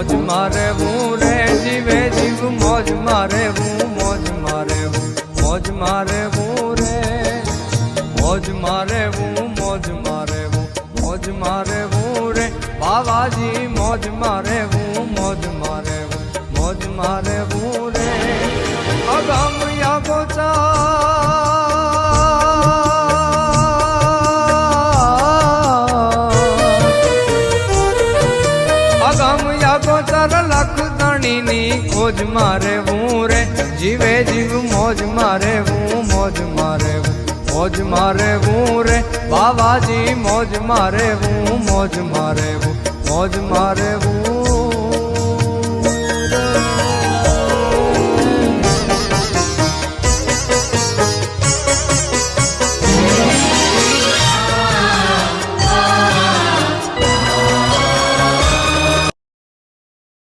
મોજ મારે હું રે જીવે જીવ મોજ મારે હું મોજ મારે હું મોજ મારે હું રે મોજ મારે હું મોજ મારે હું મોજ મારે હું રે બાવાજી મોજ મારે હું મોજ મારે હું મોજ મારે હું રે અગમ યા ગોચર લખ ધણીની ખોજ મારે હું રે જીવે જીવ મોજ મારે હું મોજ મારે હું મોજ મારે હું રે બાવાજી મોજ મારે હું મોજ મારે હું મોજ મારે હું